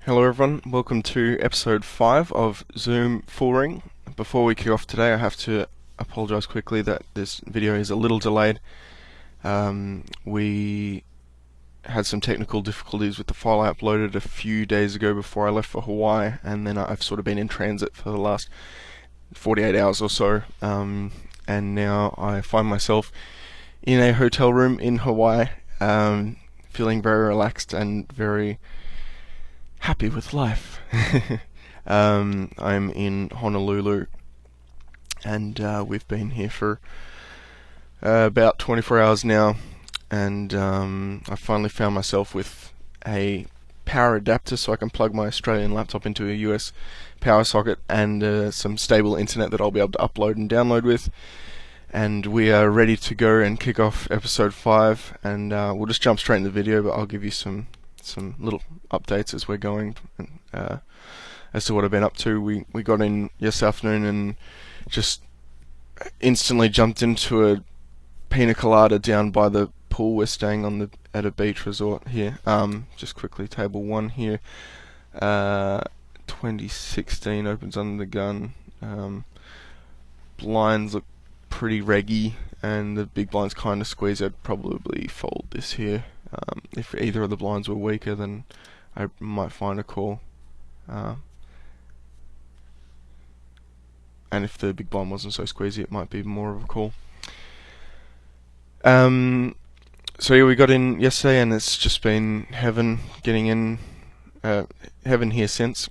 Hello everyone, welcome to episode 5 of Zoom Full Ring. Before we kick off today, I have to apologise quickly that this video is a little delayed. We had some technical difficulties with the file I uploaded a few days ago before I left for Hawaii, and then I've sort of been in transit for the last 48 hours or so, and now I find myself in a hotel room in Hawaii, feeling very relaxed and very happy with life. I'm in Honolulu, and we've been here for about 24 hours now, and I finally found myself with a power adapter so I can plug my Australian laptop into a US power socket and some stable internet that I'll be able to upload and download with. And we are ready to go and kick off episode 5, and we'll just jump straight into the video, but I'll give you some little updates as we're going, as to what I've been up to. We got in yesterday afternoon and just instantly jumped into a pina colada down by the pool. We're staying on at a beach resort here. Just quickly, table 1 here. 2016 opens under the gun. Blinds look pretty reggy, and the big blinds kind of squeeze. I'd probably fold this here. If either of the blinds were weaker, then I might find a call. And if the big blind wasn't so squeezy, it might be more of a call. So yeah, we got in yesterday, and it's just been heaven getting in. Heaven here since.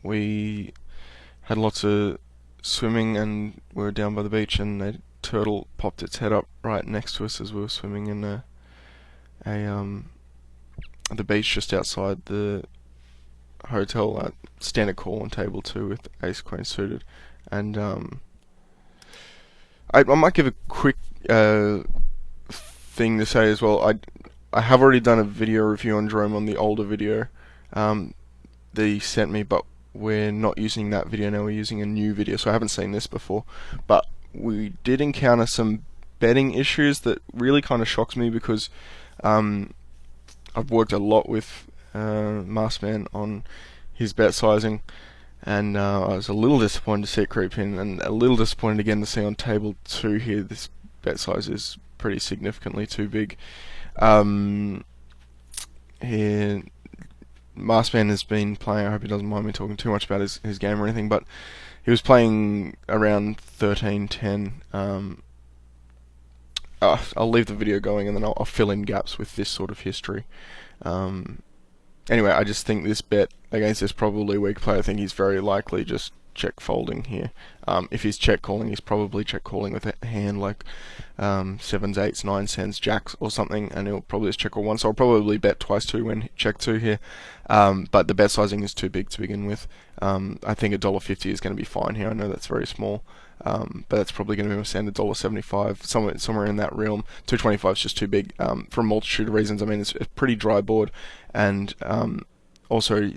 We had lots of swimming, and we were down by the beach, and a turtle popped its head up right next to us as we were swimming in the beach just outside the hotel. Standard call on table 2 with ace queen suited, and I might give a quick thing to say as well. I have already done a video review on Jerome on the older video that he sent me, but we're not using that video now. We're using a new video, so I haven't seen this before. But we did encounter some betting issues that really kind of shocks me, because I've worked a lot with Maskman on his bet sizing, and I was a little disappointed to see it creep in, and a little disappointed again to see on table 2 here this bet size is pretty significantly too big. Here, Maskman has been playing. I hope he doesn't mind me talking too much about his game or anything, but he was playing around 13-10. I'll leave the video going, and then I'll fill in gaps with this sort of history. Anyway, I just think this bet against this probably weak player, I think he's very likely just check folding here. If he's check calling, he's probably check calling with a hand like 7s, 8s, 9s, 10s, jacks or something, and he'll probably just check call once. So I'll probably bet twice too when check 2 here. But the bet sizing is too big to begin with. I think $1.50 is going to be fine here. I know that's very small, but that's probably going to be my standard $1.75, somewhere in that realm. 225 is just too big for a multitude of reasons. I mean, it's a pretty dry board, and also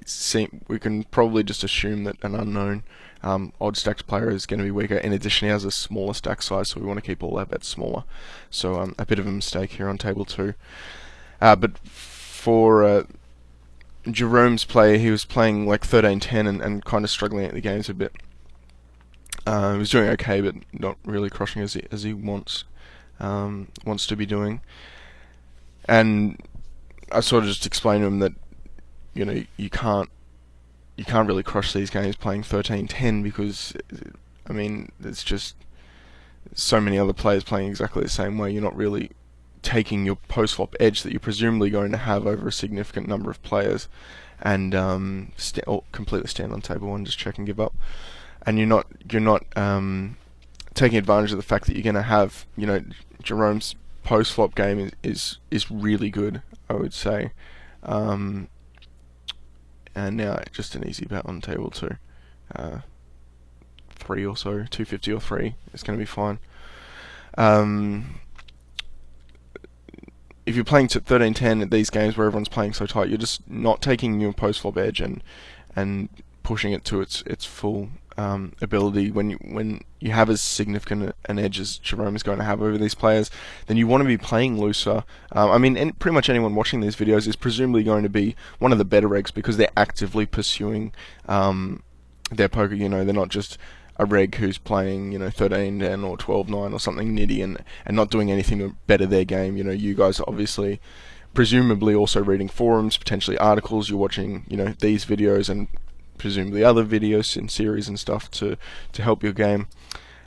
we can probably just assume that an unknown odd stacked player is going to be weaker. In addition, he has a smaller stack size, so we want to keep all our bets smaller. So a bit of a mistake here on table 2. But for Jerome's play, he was playing like 13-10 and kind of struggling at the games a bit. He was doing okay, but not really crushing as he wants to be doing. And I sort of just explained to him that, you know, you can't really crush these games playing 13-10, because, I mean, there's just so many other players playing exactly the same way. You're not really taking your post-flop edge that you're presumably going to have over a significant number of players, and completely stand on table 1, just check and give up. And you're not taking advantage of the fact that you're going to have, you know, Jerome's post-flop game is really good, I would say. And now just an easy bet on table 2. 3 or so, 250 or 3, it's going to be fine. If you're playing to 13-10 at these games where everyone's playing so tight, you're just not taking your post-flop edge and pushing it to its full ability when you have as significant an edge as Jerome is going to have over these players, then you want to be playing looser. I mean, and pretty much anyone watching these videos is presumably going to be one of the better regs because they're actively pursuing their poker. You know, they're not just a reg who's playing, you know, 13-10 or 12-9 or something nitty and not doing anything to better their game. You know, you guys are obviously presumably also reading forums, potentially articles, you're watching, you know, these videos and presumably other videos in series and stuff to help your game.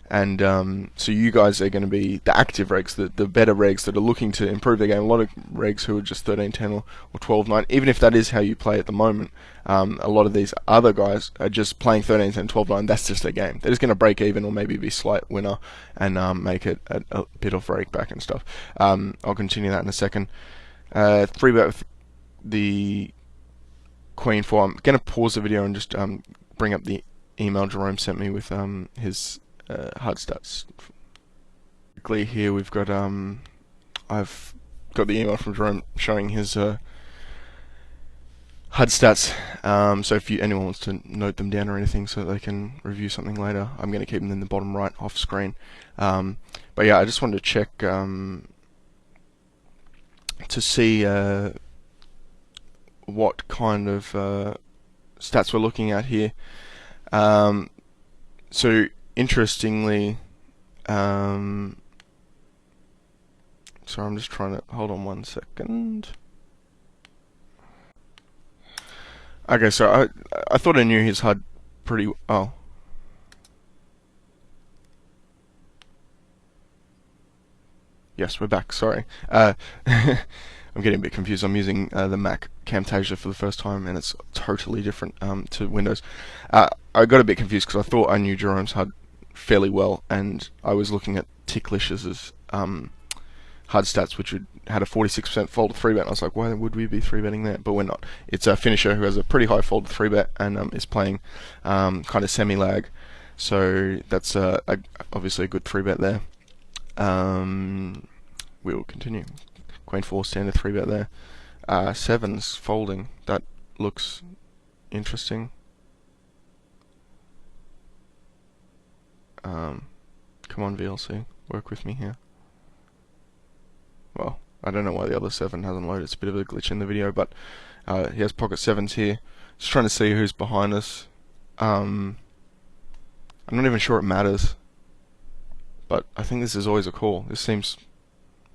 And so you guys are going to be the active regs, the better regs that are looking to improve their game. A lot of regs who are just 13-10 or 12-9, even if that is how you play at the moment, a lot of these other guys are just playing 13-10, 12-9, that's just their game. They're just going to break even or maybe be slight winner and make it a bit of break back and stuff. I'll continue that in a second. 3-bet with the Queen 4. I'm going to pause the video and just bring up the email Jerome sent me with his HUD stats. Quickly here we've got I've got the email from Jerome showing his HUD stats. So if anyone wants to note them down or anything so they can review something later, I'm going to keep them in the bottom right off screen. But yeah, I just wanted to check to see what kind of stats we're looking at here. So interestingly, sorry, I'm just trying to hold on 1 second. Okay, so I thought I knew his HUD pretty. Oh. Yes, we're back. Sorry. I'm getting a bit confused. I'm using the Mac Camtasia for the first time, and it's totally different to Windows. I got a bit confused because I thought I knew Jerome's HUD fairly well, and I was looking at Ticklish's HUD stats, which had a 46% fold to 3-bet. I was like, why would we be 3-betting that? But we're not. It's a finisher who has a pretty high fold to 3-bet and is playing kind of semi-lag. So that's obviously a good 3-bet there. We will continue. Queen 4 standard 3-bet there. 7's folding. That looks interesting. Come on, VLC, work with me here. Well, I don't know why the other 7 hasn't loaded. It's a bit of a glitch in the video, but he has pocket 7s here. Just trying to see who's behind us. I'm not even sure it matters, but I think this is always a call. This seems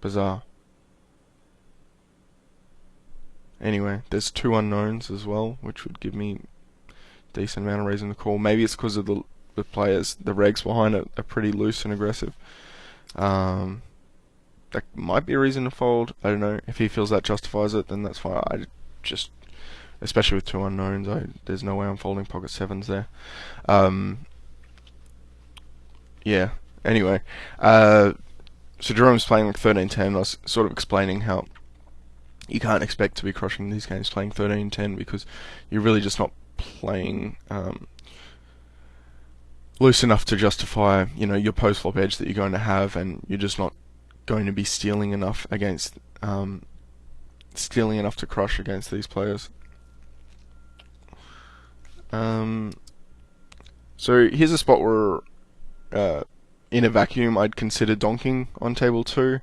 bizarre. Anyway, there's 2 unknowns as well, which would give me a decent amount of reason to call. Maybe it's because of the players, the regs behind it are pretty loose and aggressive. That might be a reason to fold. I don't know. If he feels that justifies it, then that's fine. I just, especially with 2 unknowns, there's no way I'm folding pocket 7s there. Yeah. Anyway, so Jerome's playing like 13-10. I was sort of explaining how you can't expect to be crushing these games playing 13-10 because you're really just not playing loose enough to justify, you know, your post-flop edge that you're going to have, and you're just not going to be stealing enough against stealing enough to crush against these players. So here's a spot where in a vacuum I'd consider donking on table 2.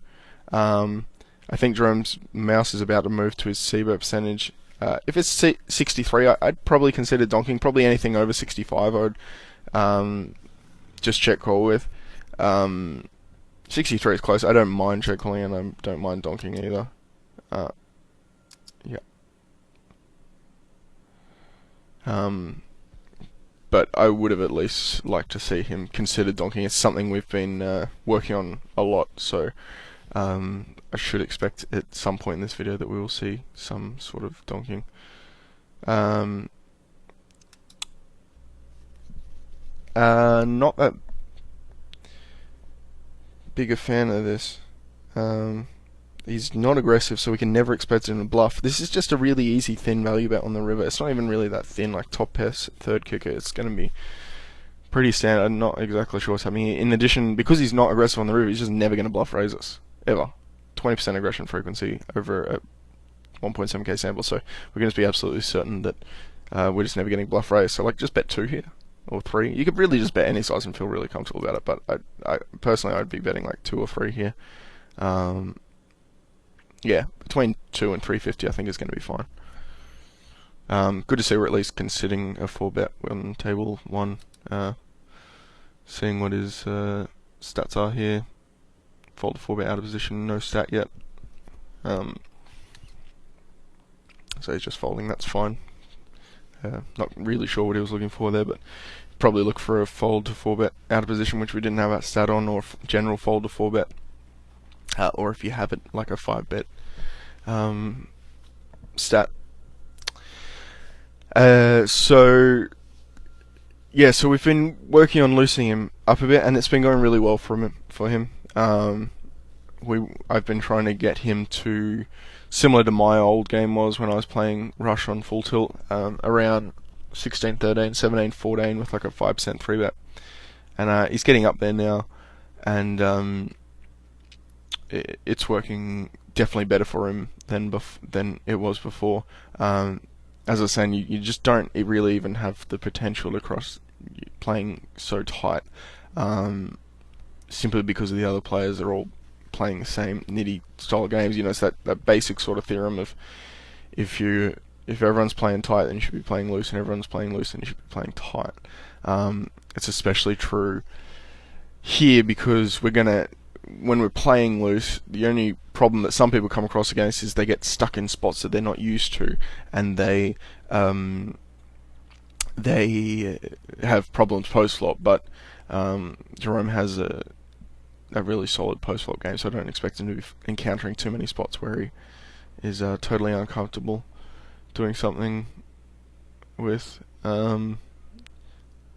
I think Jerome's mouse is about to move to his c-bet percentage. If it's 63, I'd probably consider donking. Probably anything over 65 I would just check call with. 63 is close. I don't mind check calling and I don't mind donking either. Yeah. But I would have at least liked to see him consider donking. It's something we've been working on a lot, so I should expect at some point in this video that we will see some sort of donking. Not that big a fan of this. He's not aggressive, so we can never expect him to bluff. This is just a really easy thin value bet on the river. It's not even really that thin, like top pair, third kicker. It's going to be pretty standard. I'm not exactly sure what's happening here. In addition, because he's not aggressive on the river, he's just never going to bluff raise us. Ever. 20% aggression frequency over a 1.7k sample, so we're going to be absolutely certain that we're just never getting bluff raised. So like, just bet 2 here. or 3. You could really just bet any size and feel really comfortable about it, but I personally I'd be betting like 2 or 3 here. Yeah, between 2 and 350 I think is going to be fine. Good to see we're at least considering a 4-bet on table 1. Seeing what his stats are here. Fold to 4-bet out of position, no stat yet. So he's just folding, that's fine. Not really sure what he was looking for there, but probably look for a fold to 4-bet out of position, which we didn't have that stat on, or general fold to 4-bet. Or if you have it, like a 5-bet stat. So we've been working on loosening him up a bit, and it's been going really well for him. I've been trying to get him to, similar to my old game was when I was playing Rush on full tilt, around 16, 13, 17, 14 with like a 5% 3-bet. And he's getting up there now, and it's working definitely better for him than it was before. As I was saying, you just don't really even have the potential across playing so tight, simply because of the other players are all playing the same nitty style of games. You know, it's that basic sort of theorem of if everyone's playing tight, then you should be playing loose, and everyone's playing loose, then you should be playing tight. It's especially true here because when we're playing loose, the only problem that some people come across against is they get stuck in spots that they're not used to, and they have problems post flop. But Jerome has a really solid post flop game, so I don't expect him to be encountering too many spots where he is totally uncomfortable doing something with. It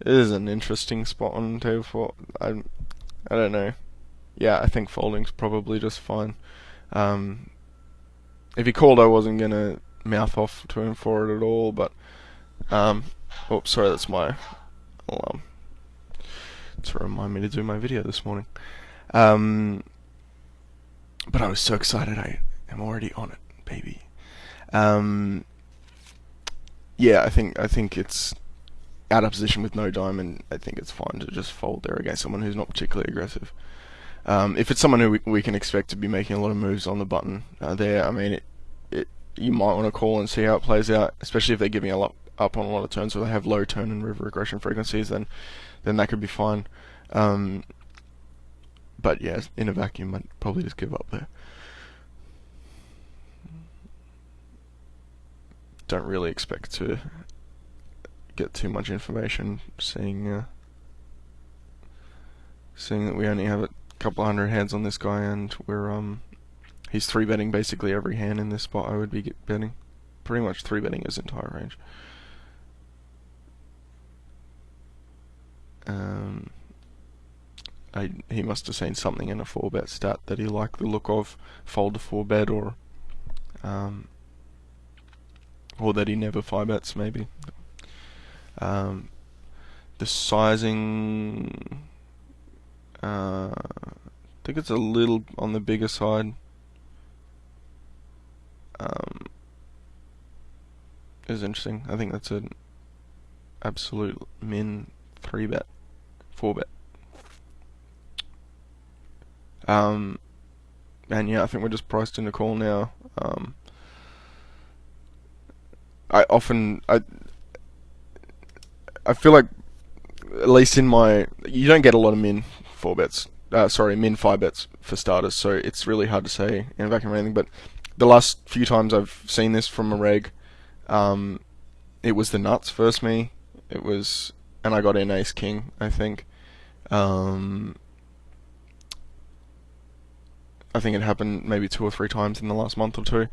is an interesting spot on table 4. I don't know. Yeah, I think folding's probably just fine. If he called, I wasn't gonna mouth off to him for it at all, but oops, sorry, that's my alarm to remind me to do my video this morning. But I was so excited, I am already on it, baby. Yeah, I think it's out of position with no diamond. I think it's fine to just fold there against someone who's not particularly aggressive. If it's someone who we can expect to be making a lot of moves on the button there, I mean, you might want to call and see how it plays out, especially if they're giving up on a lot of turns where they have low turn and river aggression frequencies, then that could be fine. But yeah, in a vacuum, I'd probably just give up there. Don't really expect to get too much information, seeing that we only have a couple hundred hands on this guy, and he's 3-betting basically every hand in this spot. I would be betting, pretty much 3-betting his entire range. He must have seen something in a 4-bet stat that he liked the look of, fold to 4-bet, or that he never 5-bets maybe. The sizing, I think it's a little on the bigger side. Is interesting. I think that's an absolute min 3-bet, 4-bet. And yeah, I think we're just priced in a call now. I feel like, at least in you don't get a lot of min 4-bets. Min 5-bets for starters, so it's really hard to say in a vacuum or anything. But the last few times I've seen this from a reg, it was the nuts versus me. And I got in ace king, I think. I think it happened maybe 2 or 3 times in the last month or 2.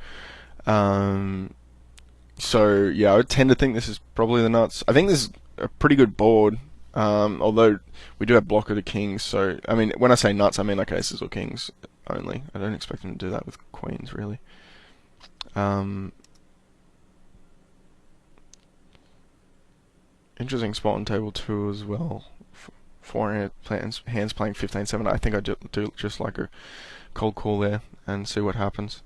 So yeah, I would tend to think this is probably the nuts. I think this is a pretty good board, although we do have blocker to kings. So I mean, when I say nuts, I mean like aces or kings only. I don't expect him to do that with queens really. Interesting spot on table 2 as well. 4 hands playing 15-7. I think I do just like a cold call there and see what happens.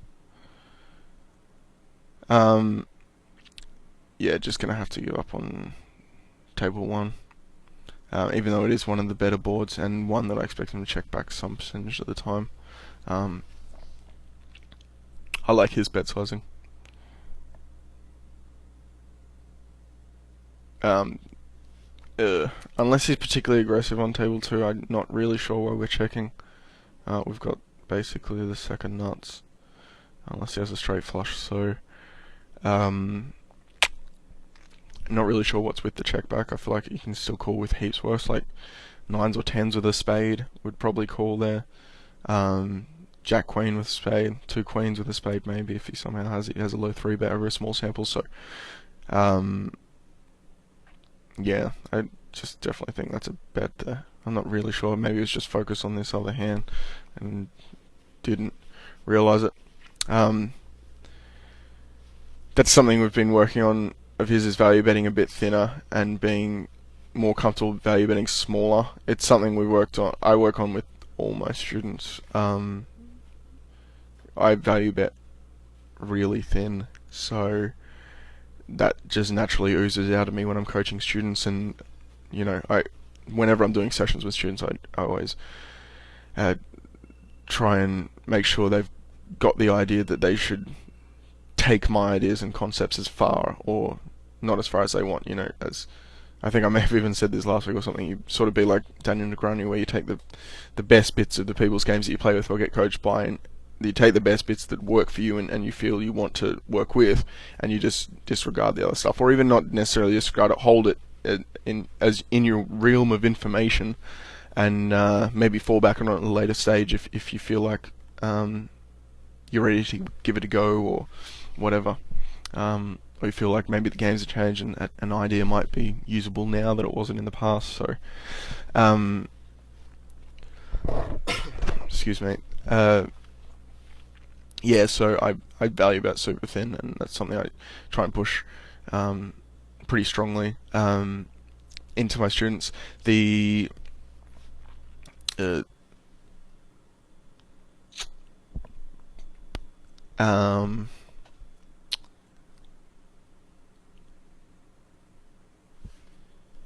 Yeah, just gonna have to give up on table 1. even though it is one of the better boards and one that I expect him to check back some percentage of the time. I like his bet sizing. Um, Unless he's particularly aggressive on table 2, I'm not really sure why we're checking. We've got basically the second nuts, unless he has a straight flush, so not really sure what's with the check back. I feel like you can still call with heaps worse, like 9s or 10s with a spade would probably call there. Jack Queen with a spade, 2 queens with a spade maybe if he somehow has a low 3 bet over a small sample. So yeah, I just definitely think that's a bet there. I'm not really sure. Maybe he was just focused on this other hand and didn't realise it. That's something we've been working on of his, is value betting a bit thinner and being more comfortable value betting smaller. It's something we worked on. I work on with all my students. I value bet really thin, so that just naturally oozes out of me when I'm coaching students. And whenever I'm doing sessions with students, I always try and make sure they've got the idea that they should take my ideas and concepts as far, or not as far as they want. As I think I may have even said this last week or something, you sort of be like Daniel Negreanu, where you take the best bits of the people's games that you play with or get coached by, and you take the best bits that work for you and you feel you want to work with, and you just disregard the other stuff, or even not necessarily disregard it, hold it in your realm of information, and maybe fall back on it at a later stage if you feel like you're ready to give it a go or whatever, or you feel like maybe the games have changed and an idea might be usable now that it wasn't in the past. So excuse me. Yeah, so I value bet super thin, and that's something I try and push pretty strongly into my students. The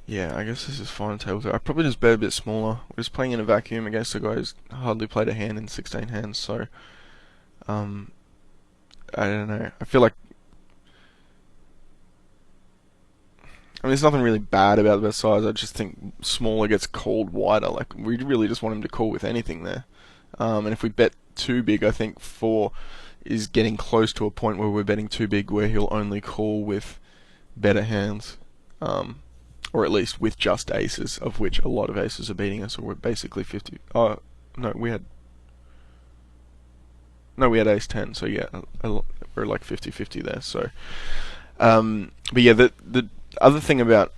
yeah, I guess this is fine table 2. I probably just bet a bit smaller. We're just playing in a vacuum against a guy who's hardly played a hand in 16 hands, so I don't know. I feel like, there's nothing really bad about the bet size. I just think smaller gets called wider. Like, we really just want him to call with anything there. And if we bet too big, I think 4 is getting close to a point where we're betting too big, where he'll only call with better hands. Or at least with just aces, of which a lot of aces are beating us, or we're basically 50. Oh, no, we had ace 10, so yeah, we're like 50-50 there. So, but yeah, the other thing about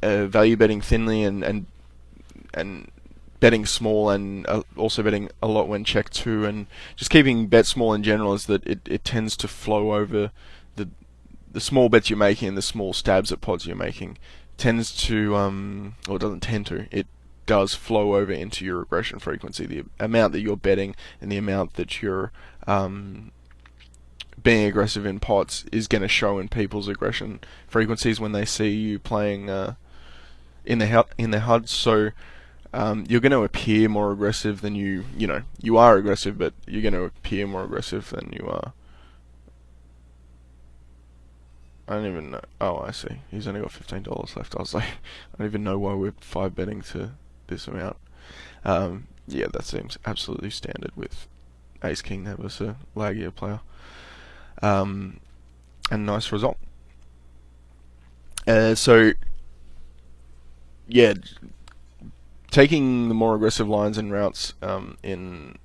value betting thinly and betting small, and also betting a lot when check 2, and just keeping bet small in general, is that it tends to flow over the small bets you're making and the small stabs at pods you're making tends to, or it doesn't tend to, it does flow over into your aggression frequency. The amount that you're betting and the amount that you're being aggressive in pots is going to show in people's aggression frequencies when they see you playing in their HUD. So you're going to appear more aggressive than you are aggressive, but you're going to appear more aggressive than you are. I don't even know. Oh, I see. He's only got $15 left. I was like, I don't even know why we're 5 betting to this amount. Yeah, that seems absolutely standard with Ace King there versus a laggier player. And nice result. So, yeah, taking the more aggressive lines and routes in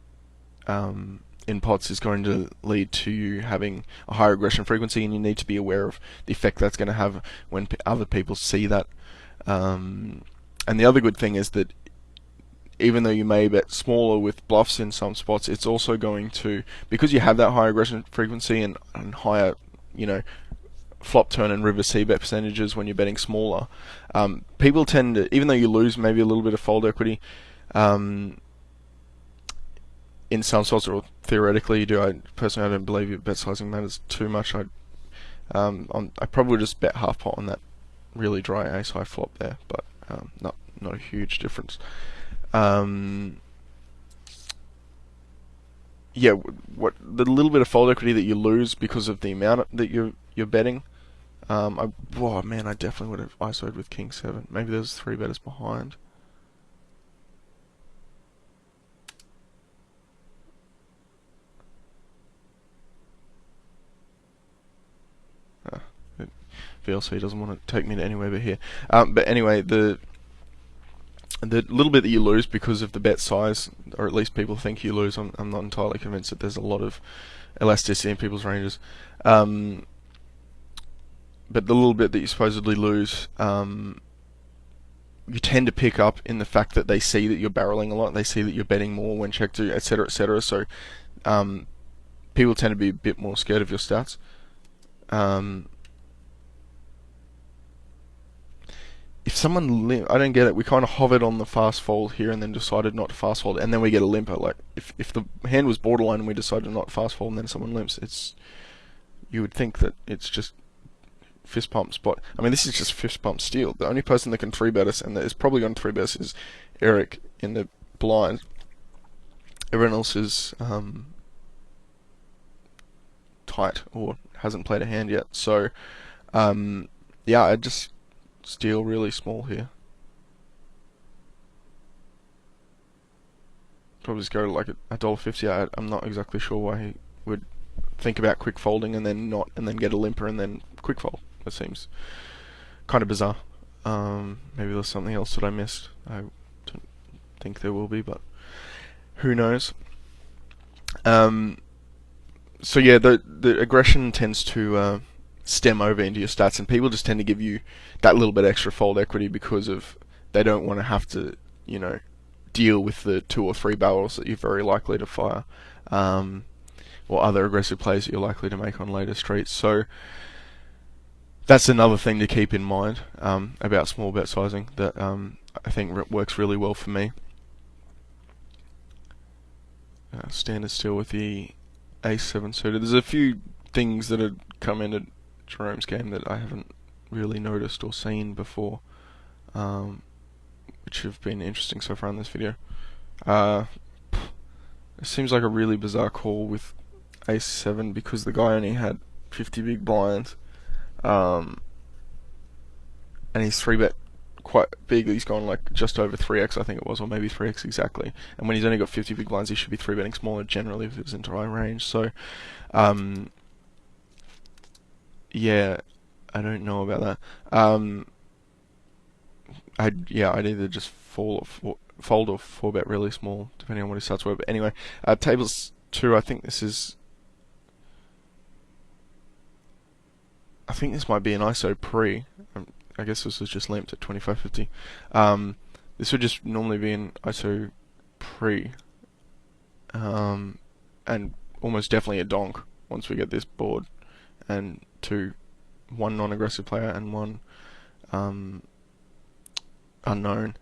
pots is going to lead to you having a higher aggression frequency, and you need to be aware of the effect that's going to have when other people see that. And the other good thing is that even though you may bet smaller with bluffs in some spots, it's also going to, because you have that higher aggression frequency and higher, flop, turn, and river C bet percentages when you're betting smaller, people tend to, even though you lose maybe a little bit of fold equity, in some spots, or theoretically you do. I don't believe your bet sizing matters too much. I probably just bet half pot on that really dry ace high flop there, but not not a huge difference. Yeah, what the little bit of fold equity that you lose because of the amount that you're betting. Oh man, I definitely would have ISO'd with King 7. Maybe there's 3 betters behind. VLC doesn't want to take me to anywhere but here. But anyway, the little bit that you lose because of the bet size, or at least people think you lose, I'm not entirely convinced that there's a lot of elasticity in people's ranges. But the little bit that you supposedly lose, you tend to pick up in the fact that they see that you're barreling a lot, they see that you're betting more when checked to, etc., etc. So people tend to be a bit more scared of your stats. If someone I don't get it. We kind of hovered on the fast fold here and then decided not to fast fold, and then we get a limper. Like if the hand was borderline and we decided not to fast fold, and then someone limps, you would think that it's just fist pump spot. I mean, this is just fist pump steal. The only person that can 3-bet us, and that is probably going to 3-bet us, is Eric in the blind. Everyone else is tight or hasn't played a hand yet. So yeah, I just steal really small here. Probably just go to like $1.50. I'm not exactly sure why he would think about quick folding and then not, and then get a limper and then quick fold. That seems kind of bizarre. Maybe there's something else that I missed. I don't think there will be, but who knows. So yeah, the aggression tends to stem over into your stats, and people just tend to give you that little bit extra fold equity because of they don't want to have to, you know, deal with the 2 or 3 barrels that you're very likely to fire, or other aggressive plays that you're likely to make on later streets. So that's another thing to keep in mind about small bet sizing that I think works really well for me. Standard still with the Ace-7 suited. There's a few things that had come into Jerome's game that I haven't really noticed or seen before, which have been interesting so far in this video. It seems like a really bizarre call with Ace-7 because the guy only had 50 big blinds, and he's 3-bet quite big. He's gone like just over 3x, I think it was, or maybe 3x exactly. And when he's only got 50 big blinds, he should be 3-betting smaller generally if it was into right range. So, yeah, I don't know about that. I'd either just fold or 4-bet really small, depending on what his stats were. But anyway, tables 2. I think this might be an ISO pre. I guess this was just lamped at 2550. This would just normally be an ISO pre, and almost definitely a donk once we get this board, and one non-aggressive player and one unknown.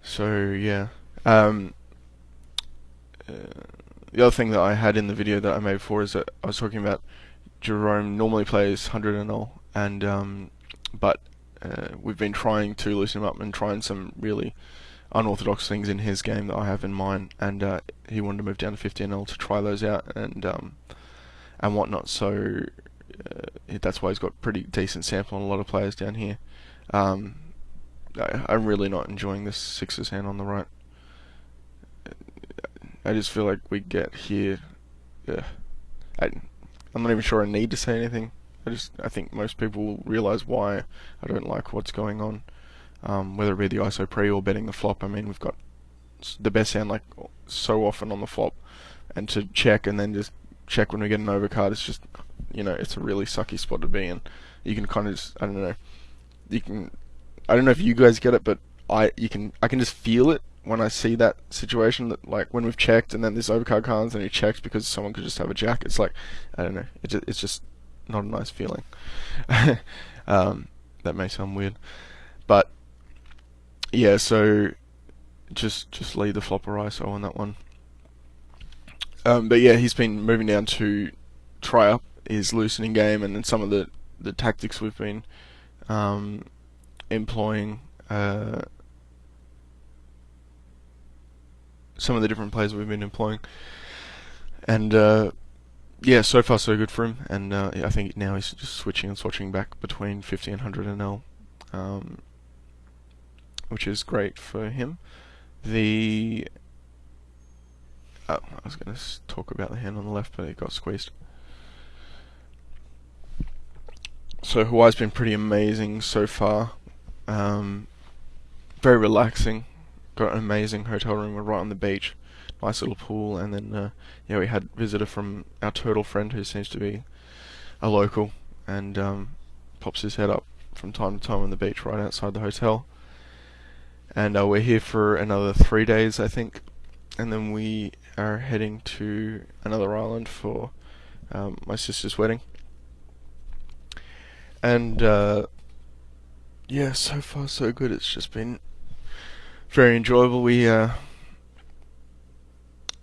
So yeah. The other thing that I had in the video that I made before is that I was talking about Jerome normally plays 100 and all, and but we've been trying to loosen him up and trying some really unorthodox things in his game that I have in mind, and he wanted to move down to 50 and all to try those out and whatnot. So that's why he's got pretty decent sample on a lot of players down here. I'm really not enjoying this sixes hand on the right. I just feel like we get here. I'm not even sure I need to say anything. I think most people will realise why I don't like what's going on. Whether it be the ISO pre or betting the flop. I mean, we've got the best hand like so often on the flop, and to check and then just check when we get an overcard, it's just, you know, it's a really sucky spot to be in. You can kind of just, I don't know. I don't know if you guys get it, but I can just feel it when I see that situation, that like when we've checked and then this overcard comes and he checks because someone could just have a jack. It's like, I don't know. It's just not a nice feeling. That may sound weird, but yeah. So just lead the flop or ISO on that one. But yeah, he's been moving down to try up his loosening game, and then some of the tactics we've been employing some of the different players we've been employing, and yeah, so far so good for him. And I think now he's just switching and swatching back between 50 and 100 NL, which is great for him. I was going to talk about the hand on the left, but it got squeezed. So Hawaii's been pretty amazing so far. Very relaxing. Got an amazing hotel room. We're right on the beach. Nice little pool, and then yeah, we had a visitor from our turtle friend who seems to be a local, and pops his head up from time to time on the beach right outside the hotel. And we're here for another 3 days, I think, and then we are heading to another island for my sister's wedding. And yeah, so far so good. It's just been very enjoyable. We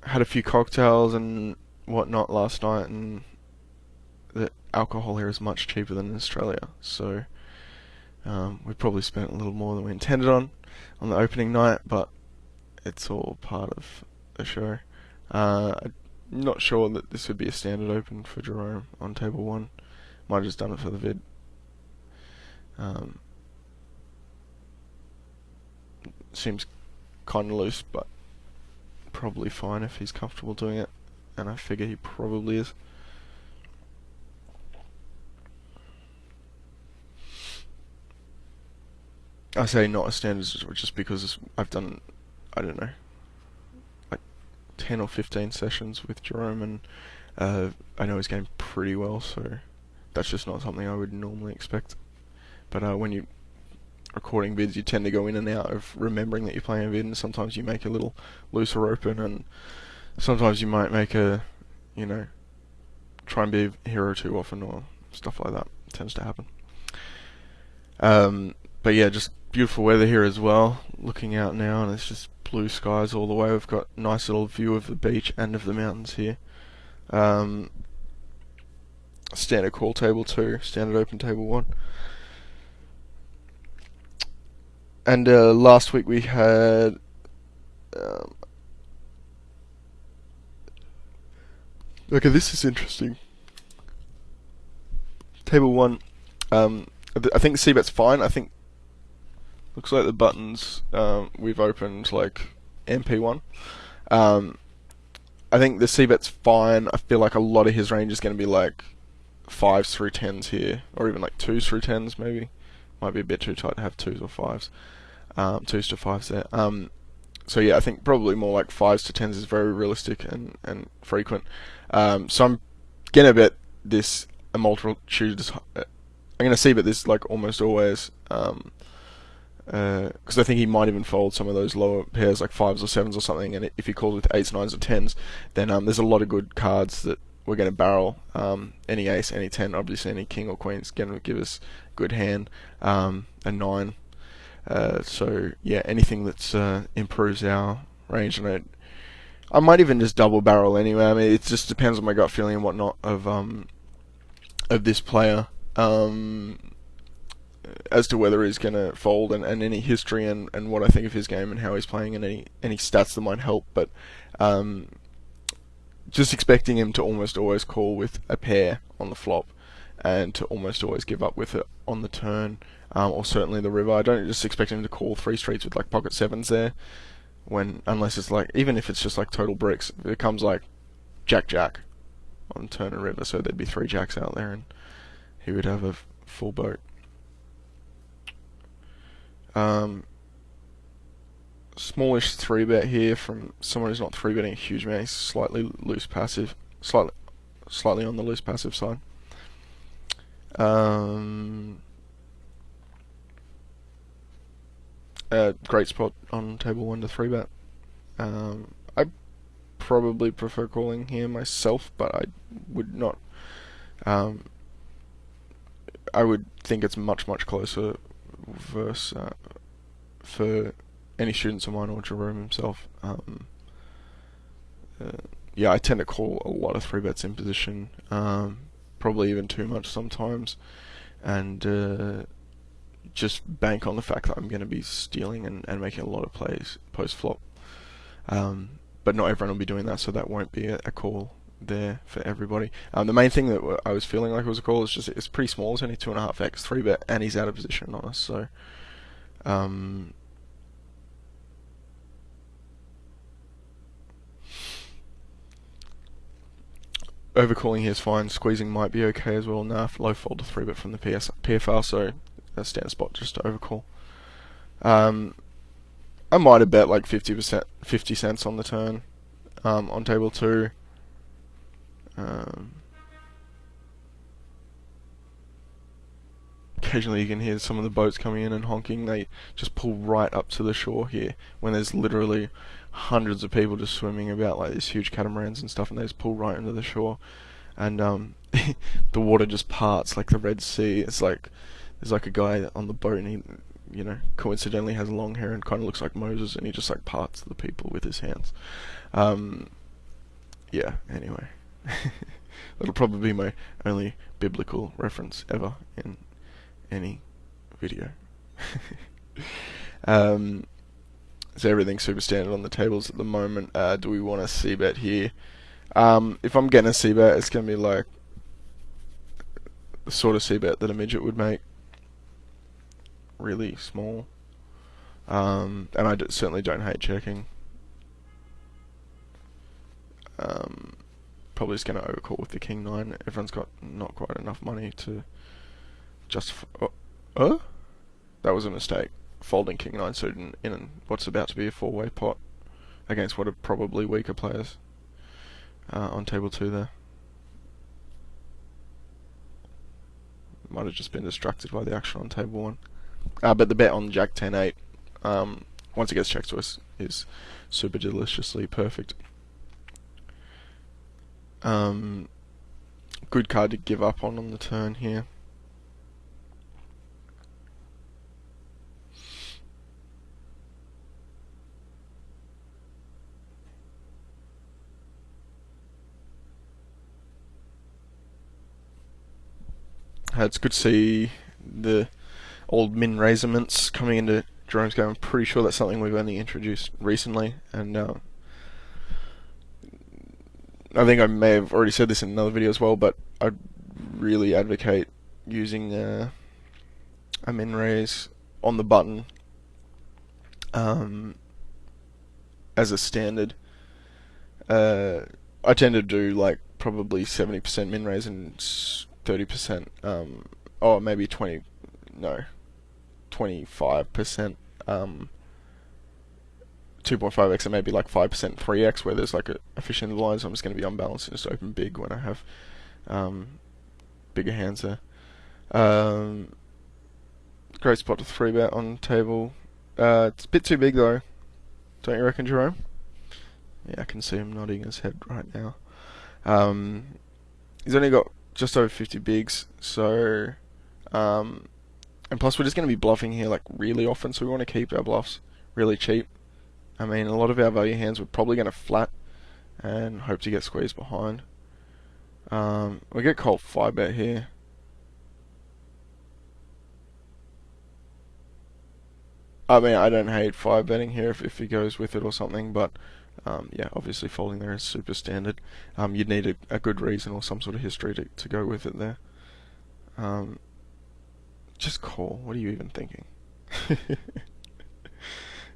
had a few cocktails and whatnot last night, and the alcohol here is much cheaper than in Australia, so we probably spent a little more than we intended on the opening night, but it's all part of the show. I'm not sure that this would be a standard open for Jerome on table 1. Might have just done it for the vid. Seems kind of loose, but probably fine if he's comfortable doing it, and I figure he probably is. I say not a standard just because I've done, I don't know, like 10 or 15 sessions with Jerome, and I know he's game pretty well, so that's just not something I would normally expect. But when you're recording vids, you tend to go in and out of remembering that you're playing a vid, and sometimes you make a little looser open, and sometimes you might make a, try and be a hero too often, or stuff like that. It tends to happen. But yeah, just beautiful weather here as well. Looking out now, and it's just blue skies all the way. We've got a nice little view of the beach and of the mountains here. Standard call table 2, standard open table 1. And last week we had okay, this is interesting. Table 1, I think c-bet's fine. I think looks like the buttons we've opened like MP1. I think the c-bet's fine. I feel like a lot of his range is going to be like 5s through 10s here, or even like 2s through 10s maybe. Might be a bit too tight to have 2s or 5s. 2s to 5s there. So yeah, I think probably more like 5s to 10s is very realistic and frequent. So I'm gonna bet this a multitude. I'm gonna see bet this like almost always. Because I think he might even fold some of those lower pairs like 5s or 7s or something, and if he calls with 8s, 9s or 10s, then there's a lot of good cards that we're going to barrel. Any ace, any 10, obviously any king or queen is going to give us a good hand, a 9. So yeah, anything that improves our range, and I might even just double barrel anyway. I mean, it just depends on my gut feeling and whatnot of this player, as to whether he's going to fold, and any history and what I think of his game and how he's playing, and any stats that might help. But just expecting him to almost always call with a pair on the flop, and to almost always give up with it on the turn, or certainly the river. I don't just expect him to call 3 streets with like pocket 7s there, unless it's like, even if it's just like total bricks, if it comes like Jack on turn and river, so there'd be 3 jacks out there, and he would have a full boat. Smallish 3-bet here from someone who's not 3-betting a huge amount. He's slightly loose passive, slightly on the loose passive side. Great spot on table 1 to 3-bet. I probably prefer calling here myself, but I would not. I would think it's much closer versus for any students of mine or Jerome himself. Yeah, I tend to call a lot of 3-bets in position, probably even too much sometimes, and just bank on the fact that I'm going to be stealing and making a lot of plays post flop. But not everyone will be doing that, so that won't be a call there for everybody. The main thing that I was feeling like it was a call is just it's pretty small. It's only 2.5x 3-bet, and he's out of position on us. So overcalling here is fine. Squeezing might be okay as well. Nah, low fold to 3-bet from the PFR, so a standard spot just to overcall. I might have bet like 50%, 50 cents on the turn on table 2. Occasionally you can hear some of the boats coming in and honking. They just pull right up to the shore here when there's literally hundreds of people just swimming about like these huge catamarans and stuff, and they just pull right into the shore. And the water just parts like the Red Sea. It's like there's like a guy on the boat, and he, you know, coincidentally has long hair and kind of looks like Moses, and he just like parts the people with his hands. Yeah, anyway. That'll probably be my only biblical reference ever in any video. So everything's super standard on the tables at the moment. Do we want a c-bet here? If I'm getting a c-bet, it's going to be like the sort of c-bet that a midget would make. Really small. And I certainly don't hate checking. Probably just going to overcall with the king 9. Everyone's got not quite enough money to justify. Oh? That was a mistake. Folding king 9 suited in what's about to be a 4-way pot against what are probably weaker players on table 2 there. Might have just been distracted by the action on table 1. But the bet on Jack 10-8, once it gets checked to us, is super deliciously perfect. Good card to give up on the turn here. It's good to see the old min raisements coming into Jerome's game. I'm pretty sure that's something we've only introduced recently, and I think I may have already said this in another video as well, but I'd really advocate using a min raise on the button as a standard. I tend to do like probably 70% min raise and 30%, or maybe 25%, 2.5x and maybe like 5% 3x, where there's like a fish in the line, so I'm just going to be unbalanced and just open big when I have bigger hands there. Great spot to 3-bet on table. It's a bit too big though, don't you reckon, Jerome? Yeah, I can see him nodding his head right now. He's only got just over 50 bigs, so and plus we're just going to be bluffing here like really often, so we want to keep our bluffs really cheap. I mean, a lot of our value hands we're probably going to flat and hope to get squeezed behind. We get called 5-bet here. I mean, I don't hate 5-betting here if he goes with it or something, but yeah, obviously folding there is super standard. You'd need a good reason or some sort of history to go with it there. Just call. What are you even thinking?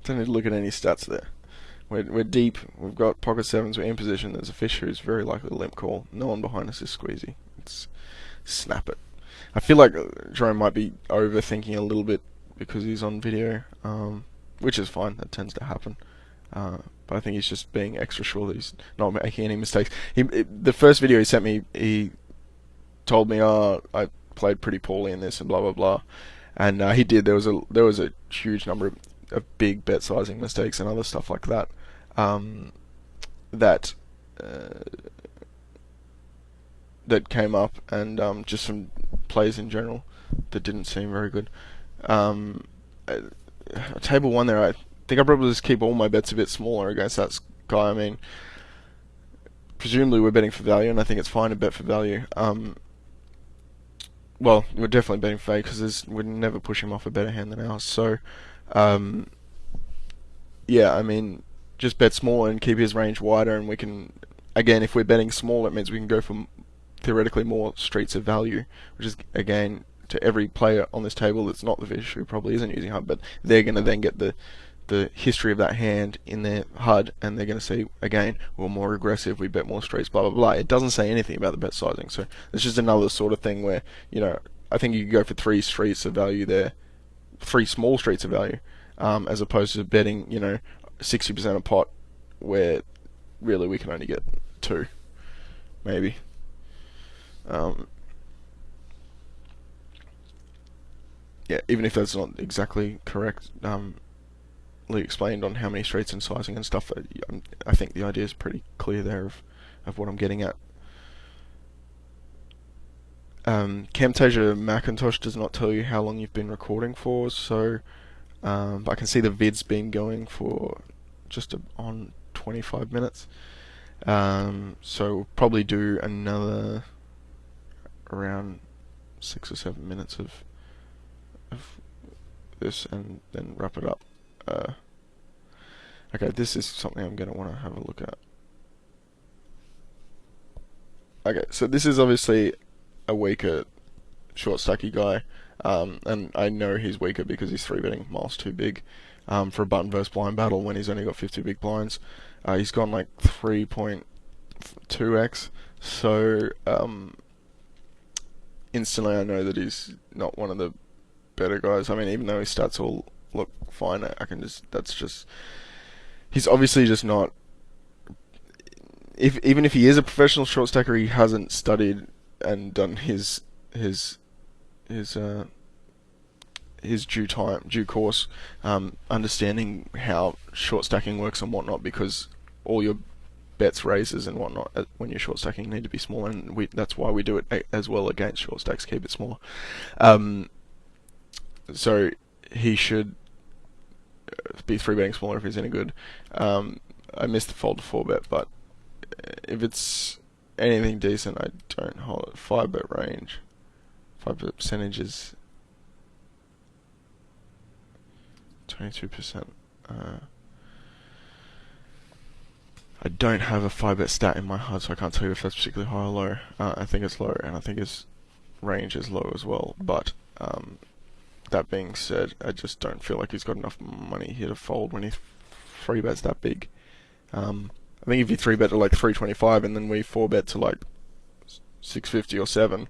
Don't need to look at any stats there. We're deep. We've got pocket 7s. We're in position. There's a fish who's very likely to limp call. No one behind us is squeezy. It's snap it. I feel like Jerome might be overthinking a little bit because he's on video, which is fine. That tends to happen. But I think he's just being extra sure that he's not making any mistakes. The first video he sent me, he told me, "Oh, I played pretty poorly in this," and blah blah blah. And he did. There was a huge number of big bet sizing mistakes and other stuff like that. That came up, and just some plays in general that didn't seem very good. Table 1 there, I think I'd probably just keep all my bets a bit smaller against that guy. I mean, presumably we're betting for value, and I think it's fine to bet for value. well, we're definitely betting fake because we'd never push him off a better hand than ours. So, um, yeah, I mean, just bet small and keep his range wider, and we can, again, if we're betting small, it means we can go for theoretically more streets of value, which is, again, to every player on this table that's not the fish who probably isn't using HUD, but they're going to then get the history of that hand in their HUD, and they're going to see, again, we're more aggressive, we bet more streets, blah, blah, blah. It doesn't say anything about the bet sizing, so it's just another sort of thing where, I think you could go for three streets of value there, three small streets of value, as opposed to betting, 60% a pot, where really we can only get two, maybe. Um, yeah, even if that's not exactly correct, explained on how many streets and sizing and stuff, I think the idea is pretty clear there of what I'm getting at. Camtasia Macintosh does not tell you how long you've been recording for, so I can see the vid's been going for just on 25 minutes. So we'll probably do another around 6 or 7 minutes of this and then wrap it up. Okay, this is something I'm going to want to have a look at. Okay, so this is obviously a weaker short stacky guy, and I know he's weaker because he's 3-betting miles too big for a button versus blind battle when he's only got 50 big blinds. He's gone like 3.2x, so instantly I know that he's not one of the better guys. I mean, even though his stats all look fine, I can he's obviously just not. Even if he is a professional short stacker, he hasn't studied and done his due course, understanding how short stacking works and whatnot, because all your bets, raises and whatnot when you're short stacking need to be small, and that's why we do it as well against short stacks, keep it smaller. So he should be 3-betting smaller if he's any good. I missed the fold to 4-bet, but if it's anything decent, I don't hold it. 5-bet range, 5-bet percentages, 22%. I don't have a 5-bet stat in my HUD, so I can't tell you if that's particularly high or low. I think it's low, and I think his range is low as well. But that being said, I just don't feel like he's got enough money here to fold when he 3-bets that big. I think if you 3-bet to like 325 and then we 4-bet to like 650 or 7,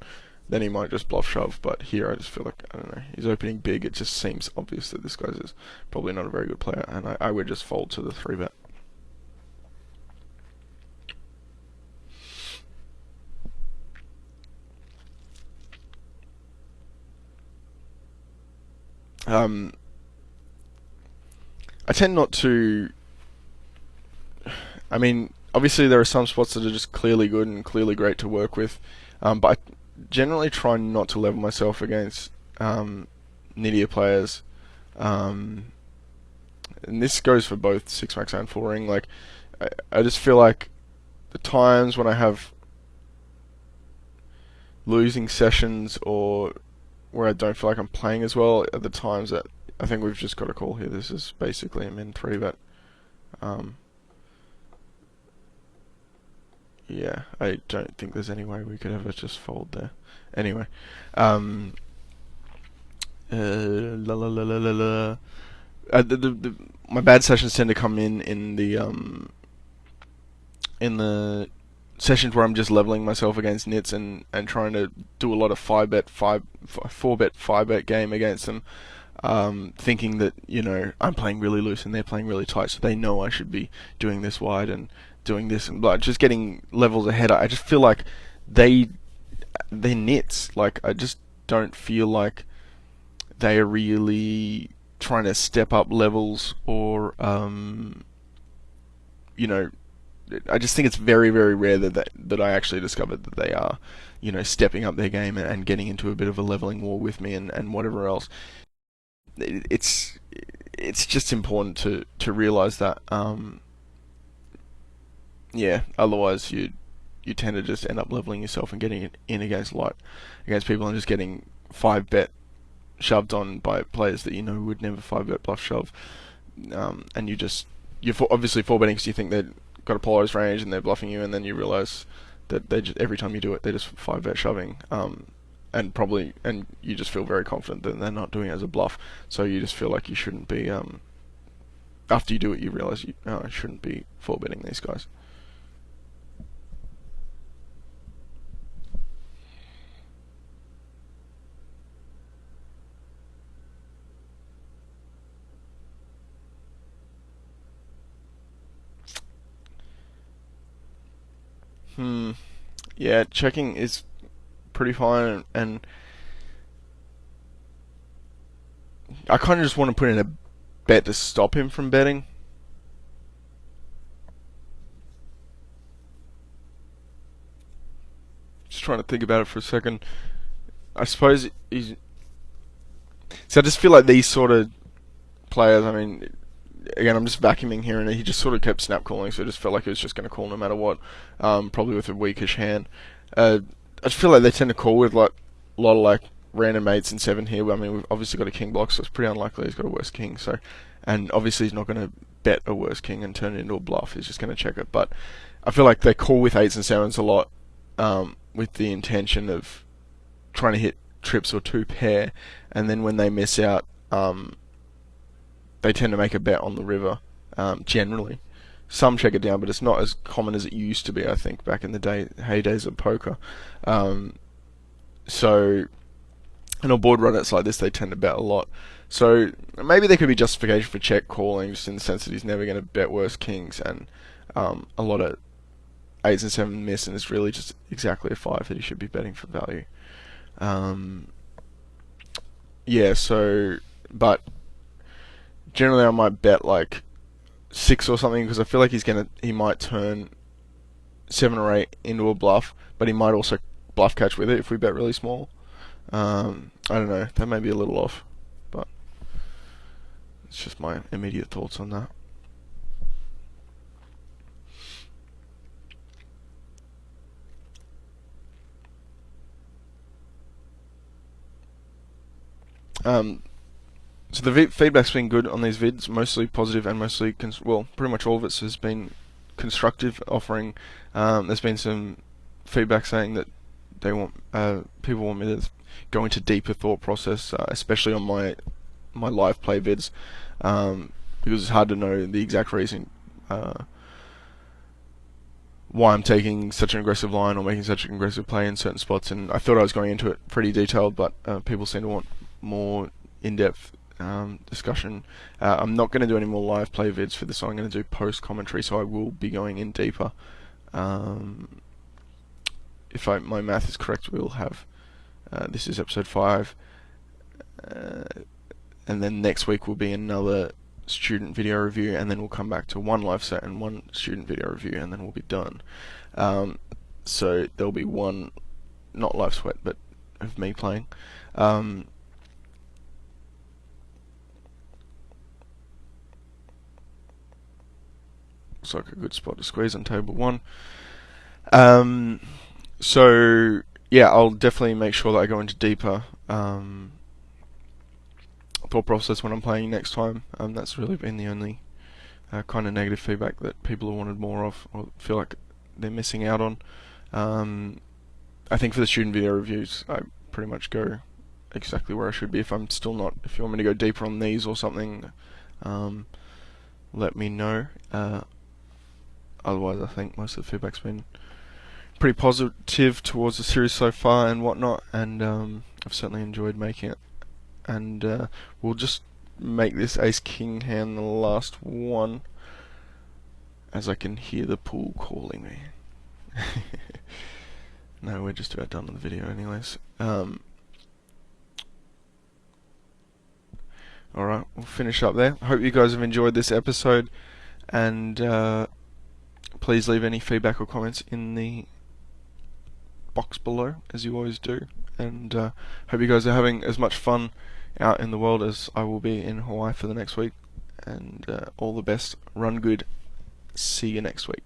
then he might just bluff shove. But here I just feel like, I don't know, he's opening big. It just seems obvious that this guy's is probably not a very good player, and I would just fold to the 3-bet. I tend not to. I mean, obviously there are some spots that are just clearly good and clearly great to work with, but I generally try not to level myself against needier players. And this goes for both 6-max and 4-ring. Like, I just feel like the times when I have losing sessions or where I don't feel like I'm playing as well are the times that I think we've just got a call here. This is basically a min 3-bet. Yeah, I don't think there's any way we could ever just fold there. Anyway, la la la la la la. My bad sessions tend to come in the sessions where I'm just leveling myself against nits and trying to do a lot of 4-bet 5-bet game against them, thinking that I'm playing really loose and they're playing really tight, so they know I should be doing this wide and doing this and blah, just getting levels ahead. I just feel like they're nits. Like, I just don't feel like they are really trying to step up levels or I just think it's very, very rare that I actually discovered that they are, stepping up their game and getting into a bit of a leveling war with me and whatever else. It's just important to realize that. Yeah. Otherwise, you tend to just end up leveling yourself and getting it in against people and just getting 5-bet shoved on by players that you know would never 5-bet bluff shove, and you're obviously 4-betting because you think they've got a polarized range and they're bluffing you, and then you realize that every time you do it they're just 5-bet shoving, and you just feel very confident that they're not doing it as a bluff, so you just feel like you shouldn't be. After you do it, you realize you shouldn't be 4-betting these guys. Yeah, checking is pretty fine, and I kind of just want to put in a bet to stop him from betting. Just trying to think about it for a second. I suppose he's. So I just feel like these sort of players. I mean, again, I'm just vacuuming here, and he just sort of kept snap calling, so I just felt like he was just going to call no matter what. Probably with a weakish hand. I just feel like they tend to call with like a lot of like random 8s and 7 here. I mean, we've obviously got a king block, so it's pretty unlikely he's got a worse king. So, and obviously he's not going to bet a worse king and turn it into a bluff. He's just going to check it. But I feel like they call with 8s and 7s a lot, with the intention of trying to hit trips or 2-pair, and then when they miss out, they tend to make a bet on the river, generally. Some check it down, but it's not as common as it used to be, I think, back in the heydays of poker. So, and on board runners like this, they tend to bet a lot. So maybe there could be justification for check calling, just in the sense that he's never going to bet worse kings, and a lot of 8s and 7s miss, and it's really just exactly a 5 that he should be betting for value. Yeah, so, but generally I might bet like 6 or something, because I feel like he might turn 7 or 8 into a bluff, but he might also bluff catch with it if we bet really small. I don't know, that may be a little off, but it's just my immediate thoughts on that. So the feedback's been good on these vids, mostly positive and mostly, well, pretty much all of it has been constructive, offering. There's been some feedback saying that people want me to go into deeper thought process, especially on my live play vids, because it's hard to know the exact reason why I'm taking such an aggressive line or making such an aggressive play in certain spots. And I thought I was going into it pretty detailed, but people seem to want more in-depth discussion. I'm not going to do any more live play vids for this. I'm going to do post commentary, so I will be going in deeper. If my math is correct, we'll have this is episode 5, and then next week will be another student video review, and then we'll come back to 1 live set and 1 student video review, and then we'll be done. So there'll be 1, not live sweat, but of me playing. Looks like a good spot to squeeze on table 1. So yeah, I'll definitely make sure that I go into deeper thought process when I'm playing next time. That's really been the only kind of negative feedback that people have wanted more of, or feel like they're missing out on. I think for the student video reviews, I pretty much go exactly where I should be. If you want me to go deeper on these or something, let me know. Otherwise, I think most of the feedback's been pretty positive towards the series so far and whatnot, and I've certainly enjoyed making it. And we'll just make this ace-king hand the last one, as I can hear the pool calling me. No, we're just about done with the video anyways. Alright, we'll finish up there. I hope you guys have enjoyed this episode, and please leave any feedback or comments in the box below, as you always do. And hope you guys are having as much fun out in the world as I will be in Hawaii for the next week. And all the best. Run good. See you next week.